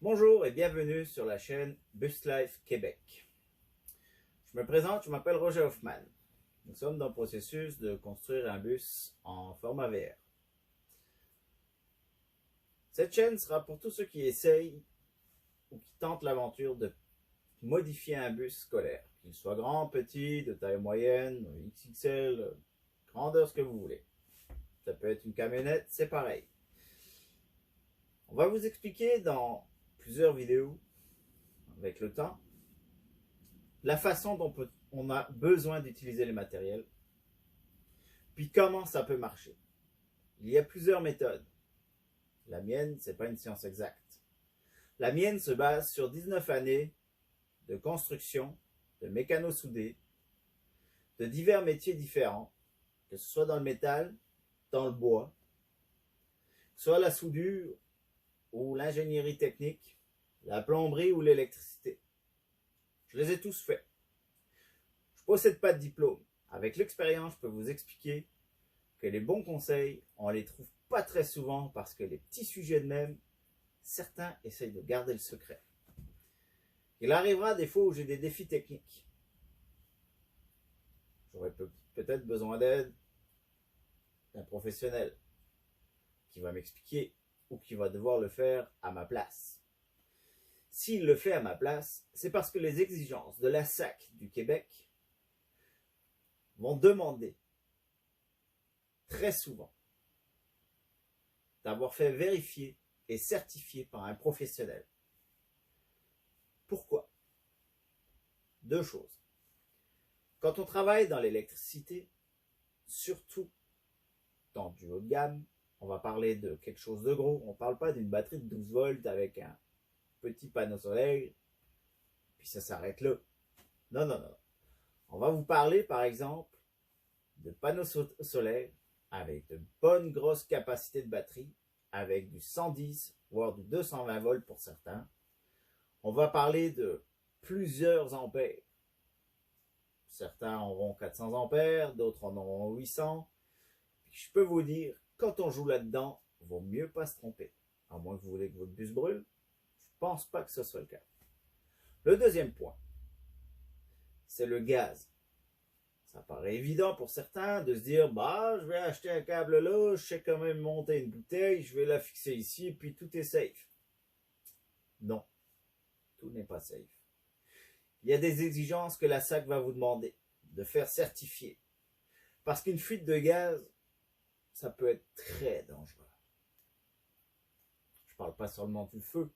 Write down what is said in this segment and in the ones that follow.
Bonjour et bienvenue sur la chaîne Bus Life Québec. Je me présente, je m'appelle Roger Hoffman. Nous sommes dans le processus de construire un bus en format VR. Cette chaîne sera pour tous ceux qui essayent ou qui tentent l'aventure de modifier un bus scolaire, qu'il soit grand, petit, de taille moyenne, XXL, grandeur ce que vous voulez. Ça peut être une camionnette, c'est pareil. On va vous expliquer dans plusieurs vidéos, avec le temps, la façon dont on a besoin d'utiliser les matériels, puis comment ça peut marcher. Il y a plusieurs méthodes. La mienne, c'est pas une science exacte. La mienne se base sur 19 années de construction, de mécano-soudé, de divers métiers différents, que ce soit dans le métal, dans le bois, que ce soit la soudure ou l'ingénierie technique, la plomberie ou l'électricité. Je les ai tous faits. Je ne possède pas de diplôme. Avec l'expérience, je peux vous expliquer que les bons conseils, on ne les trouve pas très souvent parce que les petits sujets de même, certains essayent de garder le secret. Il arrivera des fois où j'ai des défis techniques. J'aurai peut-être besoin d'aide d'un professionnel qui va m'expliquer ou qui va devoir le faire à ma place. S'il le fait à ma place, c'est parce que les exigences de la SAC du Québec vont demander très souvent d'avoir fait vérifier et certifier par un professionnel. Pourquoi? Deux choses. Quand on travaille dans l'électricité, surtout dans du haut de gamme, on va parler de quelque chose de gros. On ne parle pas d'une batterie de 12 volts avec un petit panneau solaire, puis ça s'arrête là. Non, non, non. On va vous parler, par exemple, de panneaux solaires avec de bonnes grosses capacités de batterie, avec du 110, voire du 220 volts pour certains. On va parler de plusieurs ampères. Certains auront 400 ampères, d'autres en auront 800. Puis je peux vous dire, quand on joue là-dedans, il vaut mieux pas se tromper. À moins que vous voulez que votre bus brûle, je ne pense pas que ce soit le cas. Le deuxième point, c'est le gaz. Ça paraît évident pour certains de se dire, bah, je vais acheter un câble là, je sais quand même monter une bouteille, je vais la fixer ici, et puis tout est safe. Non, tout n'est pas safe. Il y a des exigences que la SAC va vous demander de faire certifier. Parce qu'une fuite de gaz, ça peut être très dangereux. Je ne parle pas seulement du feu.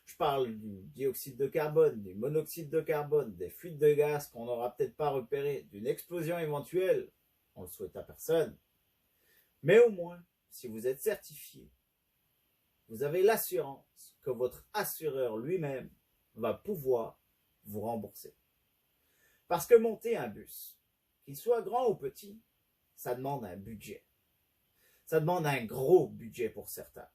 Je parle du dioxyde de carbone, du monoxyde de carbone, des fuites de gaz qu'on n'aura peut-être pas repérées, d'une explosion éventuelle. On ne le souhaite à personne. Mais au moins, si vous êtes certifié, vous avez l'assurance que votre assureur lui-même va pouvoir vous rembourser. Parce que monter un bus, qu'il soit grand ou petit, ça demande un budget. Ça demande un gros budget pour certains.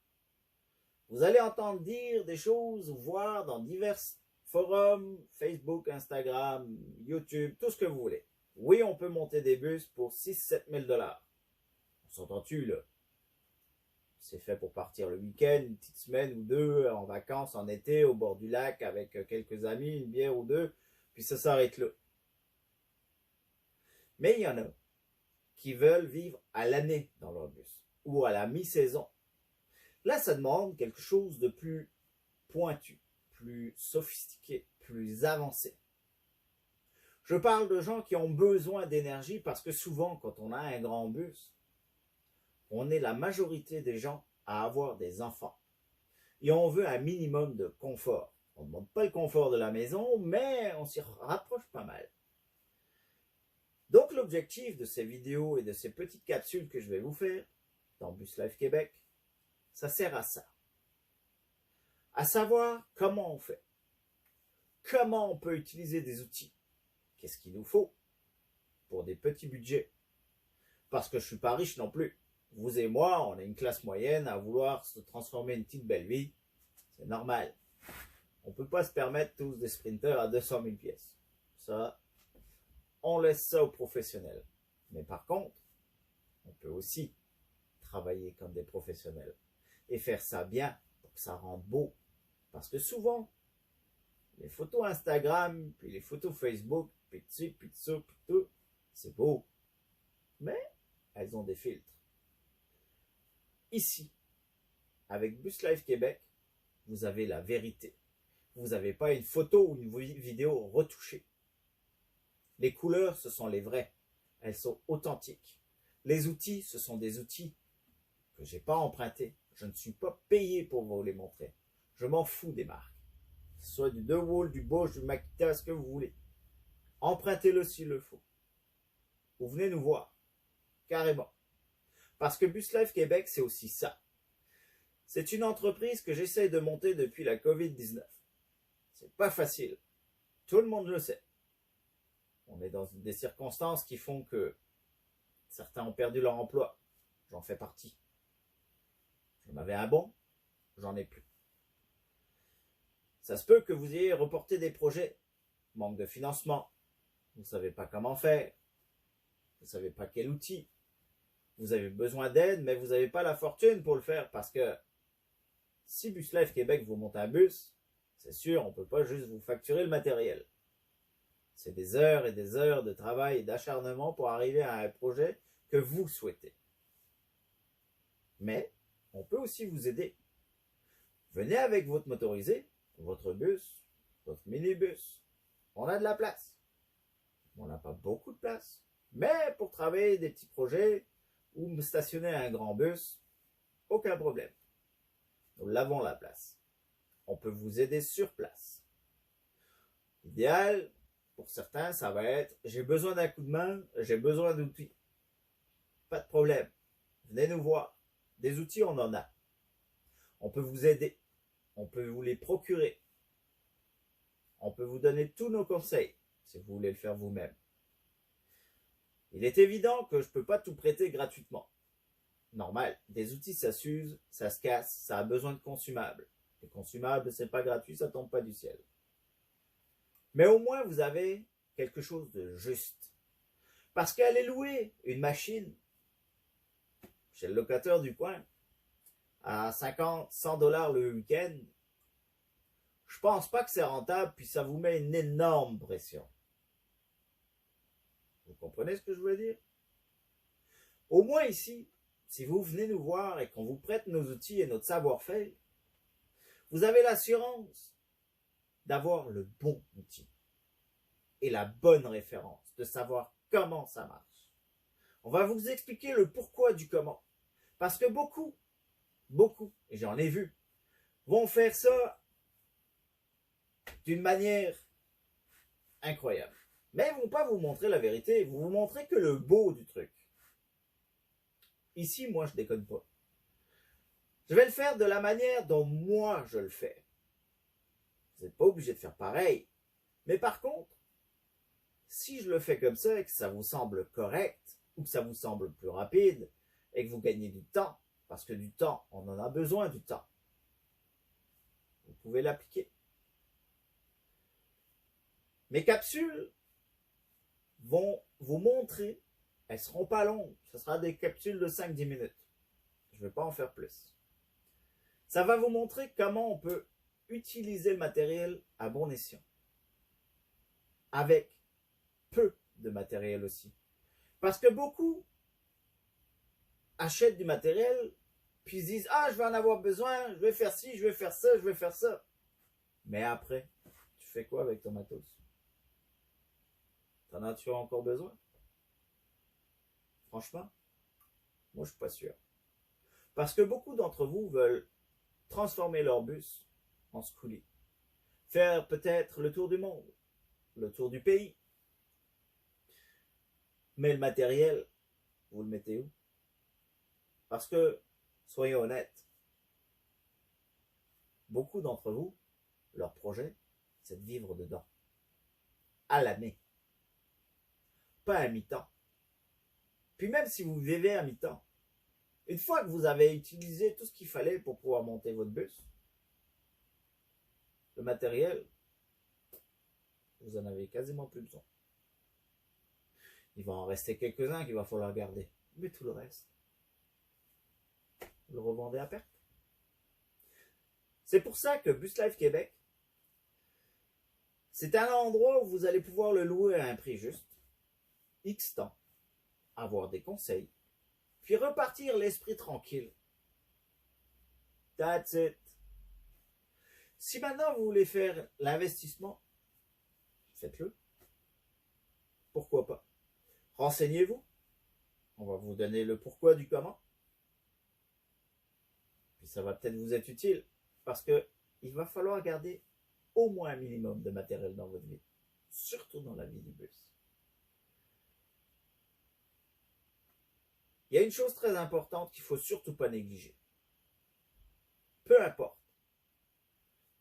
Vous allez entendre dire des choses ou voir dans divers forums, Facebook, Instagram, YouTube, tout ce que vous voulez. Oui, on peut monter des bus pour 6-7 000 $. On s'entend-tu là? C'est fait pour partir le week-end, une petite semaine ou deux en vacances, en été, au bord du lac avec quelques amis, une bière ou deux, puis ça s'arrête là. Mais il y en a qui veulent vivre à l'année dans leur bus ou à la mi-saison. Là, ça demande quelque chose de plus pointu, plus sophistiqué, plus avancé. Je parle de gens qui ont besoin d'énergie parce que souvent, quand on a un grand bus, on est la majorité des gens à avoir des enfants. Et on veut un minimum de confort. On ne demande pas le confort de la maison, mais on s'y rapproche pas mal. Donc l'objectif de ces vidéos et de ces petites capsules que je vais vous faire dans Bus Life Québec, ça sert à ça. À savoir comment on fait. Comment on peut utiliser des outils. Qu'est-ce qu'il nous faut pour des petits budgets. Parce que je ne suis pas riche non plus. Vous et moi, on est une classe moyenne à vouloir se transformer une petite belle vie. C'est normal. On ne peut pas se permettre tous des sprinters à 200 000 pièces. Ça, on laisse ça aux professionnels. Mais par contre, on peut aussi travailler comme des professionnels et faire ça bien pour que ça rende beau. Parce que souvent, les photos Instagram, puis les photos Facebook, puis ci, puis ça, puis tout, c'est beau. Mais elles ont des filtres. Ici, avec Bus Life Québec, vous avez la vérité. Vous n'avez pas une photo ou une vidéo retouchée. Les couleurs, ce sont les vraies. Elles sont authentiques. Les outils, ce sont des outils que je n'ai pas empruntés. Je ne suis pas payé pour vous les montrer. Je m'en fous des marques. Que ce soit du DeWalt, du Bosch, du Makita, ce que vous voulez. Empruntez-le s'il le faut. Vous venez nous voir. Carrément. Parce que Bus Life Québec, c'est aussi ça. C'est une entreprise que j'essaie de monter depuis la COVID-19. C'est pas facile. Tout le monde le sait. On est dans des circonstances qui font que certains ont perdu leur emploi. J'en fais partie. J'en avais un bon, j'en ai plus. Ça se peut que vous ayez reporté des projets. Manque de financement. Vous ne savez pas comment faire. Vous ne savez pas quel outil. Vous avez besoin d'aide, mais vous n'avez pas la fortune pour le faire parce que si Bus Life Québec vous monte un bus, c'est sûr, on ne peut pas juste vous facturer le matériel. C'est des heures et des heures de travail et d'acharnement pour arriver à un projet que vous souhaitez. Mais on peut aussi vous aider. Venez avec votre motorisé, votre bus, votre minibus. On a de la place. On n'a pas beaucoup de place. Mais pour travailler des petits projets ou stationner un grand bus, aucun problème. Nous l'avons la place. On peut vous aider sur place. L'idéal, pour certains, ça va être j'ai besoin d'un coup de main, j'ai besoin d'outils. Pas de problème. Venez nous voir. Des outils, on en a. On peut vous aider. On peut vous les procurer. On peut vous donner tous nos conseils si vous voulez le faire vous-même. Il est évident que je ne peux pas tout prêter gratuitement. Normal, des outils ça s'use, ça se casse, ça a besoin de consumables. Les consumables, c'est pas gratuit, ça tombe pas du ciel. Mais au moins, vous avez quelque chose de juste. Parce qu'aller louer une machine chez le locateur du coin à 50, 100 $ le week-end, je pense pas que c'est rentable, puis ça vous met une énorme pression. Vous comprenez ce que je veux dire? Au moins ici, si vous venez nous voir et qu'on vous prête nos outils et notre savoir-faire, vous avez l'assurance d'avoir le bon outil et la bonne référence, de savoir comment ça marche. On va vous expliquer le pourquoi du comment. Parce que beaucoup, et j'en ai vu, vont faire ça d'une manière incroyable. Mais ils ne vont pas vous montrer la vérité, ils vont vous montrer que le beau du truc. Ici, moi, je déconne pas. Je vais le faire de la manière dont moi, je le fais. Vous n'êtes pas obligé de faire pareil. Mais par contre, si je le fais comme ça et que ça vous semble correct, ou que ça vous semble plus rapide, et que vous gagnez du temps, parce que du temps, on en a besoin du temps, vous pouvez l'appliquer. Mes capsules vont vous montrer, elles ne seront pas longues, ce sera des capsules de 5-10 minutes. Je ne vais pas en faire plus. Ça va vous montrer comment on peut utiliser le matériel à bon escient. Avec peu de matériel aussi. Parce que beaucoup achètent du matériel, puis ils disent « Ah, je vais en avoir besoin, je vais faire ci, je vais faire ça, je vais faire ça. » Mais après, tu fais quoi avec ton matos? T'en as-tu encore besoin? Franchement, moi je suis pas sûr. Parce que beaucoup d'entre vous veulent transformer leur bus en schoolie. Faire peut-être le tour du monde, le tour du pays. Mais le matériel, vous le mettez où? Parce que, soyons honnêtes, beaucoup d'entre vous, leur projet, c'est de vivre dedans. À l'année. Pas à mi-temps. Puis même si vous vivez à mi-temps, une fois que vous avez utilisé tout ce qu'il fallait pour pouvoir monter votre bus, le matériel, vous en avez quasiment plus besoin. Il va en rester quelques-uns qu'il va falloir garder. Mais tout le reste, vous le revendez à perte. C'est pour ça que Bus Life Québec, c'est un endroit où vous allez pouvoir le louer à un prix juste, X temps, avoir des conseils, puis repartir l'esprit tranquille. That's it. Si maintenant vous voulez faire l'investissement, faites-le. Pourquoi pas? Renseignez-vous. On va vous donner le pourquoi du comment. Puis ça va peut-être vous être utile parce que il va falloir garder au moins un minimum de matériel dans votre vie, surtout dans la vie du bus. Il y a une chose très importante qu'il ne faut surtout pas négliger. Peu importe,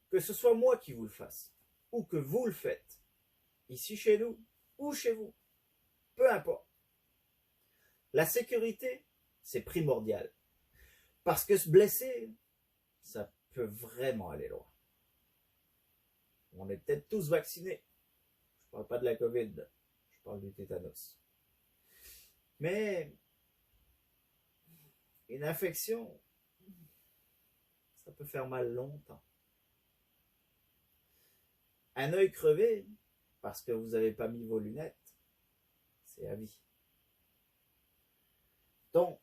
que ce soit moi qui vous le fasse ou que vous le faites, ici chez nous ou chez vous, peu importe. La sécurité, c'est primordial. Parce que se blesser, ça peut vraiment aller loin. On est peut-être tous vaccinés. Je ne parle pas de la COVID, je parle du tétanos. Mais une infection, ça peut faire mal longtemps. Un œil crevé, parce que vous n'avez pas mis vos lunettes, c'est à vie. Donc,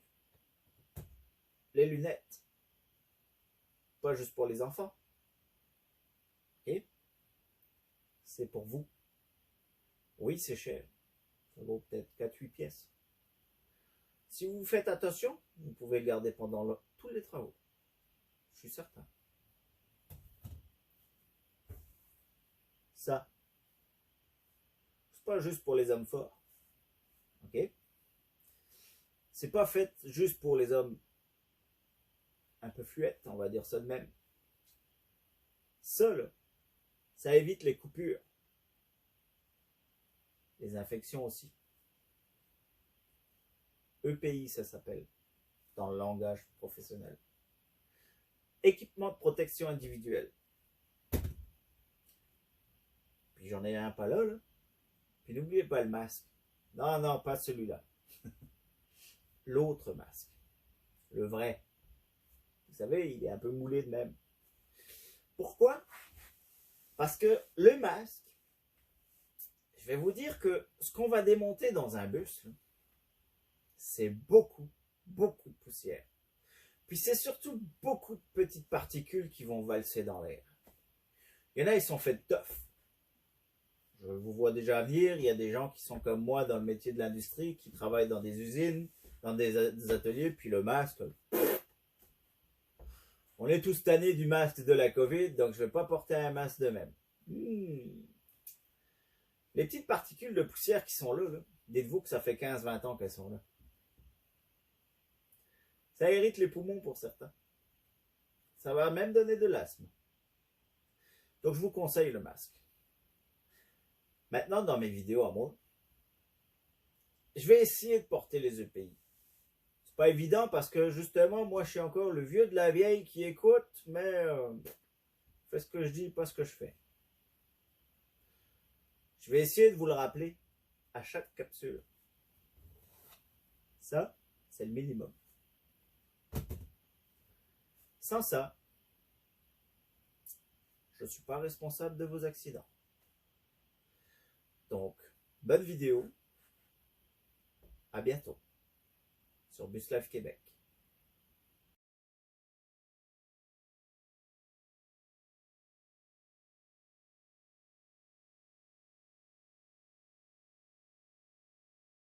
les lunettes, pas juste pour les enfants, et c'est pour vous. Oui, c'est cher, ça vaut peut-être 4-8 pièces. Si vous faites attention, vous pouvez le garder pendant tous les travaux. Je suis certain. Ça, c'est pas juste pour les hommes forts. Ok? C'est pas fait juste pour les hommes un peu fluettes, on va dire ça de même. Ça, là, ça évite les coupures. Les infections aussi. EPI, ça s'appelle, dans le langage professionnel. Équipement de protection individuelle. Puis j'en ai un pas là. Puis n'oubliez pas le masque. Non, non, pas celui-là. L'autre masque. Le vrai. Vous savez, il est un peu moulé de même. Pourquoi? Parce que le masque, je vais vous dire que ce qu'on va démonter dans un bus, c'est beaucoup, beaucoup de poussière. Puis c'est surtout beaucoup de petites particules qui vont valser dans l'air. Il y en a, ils sont faits de tough. Je vous vois déjà venir, il y a des gens qui sont comme moi dans le métier de l'industrie, qui travaillent dans des usines, dans des ateliers, puis le masque. On est tous tannés du masque de la COVID, donc je ne vais pas porter un masque de même. Les petites particules de poussière qui sont là, dites-vous que ça fait 15-20 ans qu'elles sont là. Ça irrite les poumons pour certains. Ça va même donner de l'asthme. Donc je vous conseille le masque. Maintenant, dans mes vidéos à moi, je vais essayer de porter les EPI. C'est pas évident parce que justement, moi je suis encore le vieux de la vieille qui écoute, mais je fais ce que je dis, pas ce que je fais. Je vais essayer de vous le rappeler à chaque capsule. Ça, c'est le minimum. Sans ça, je ne suis pas responsable de vos accidents. Donc, bonne vidéo. À bientôt sur Bus Life Québec.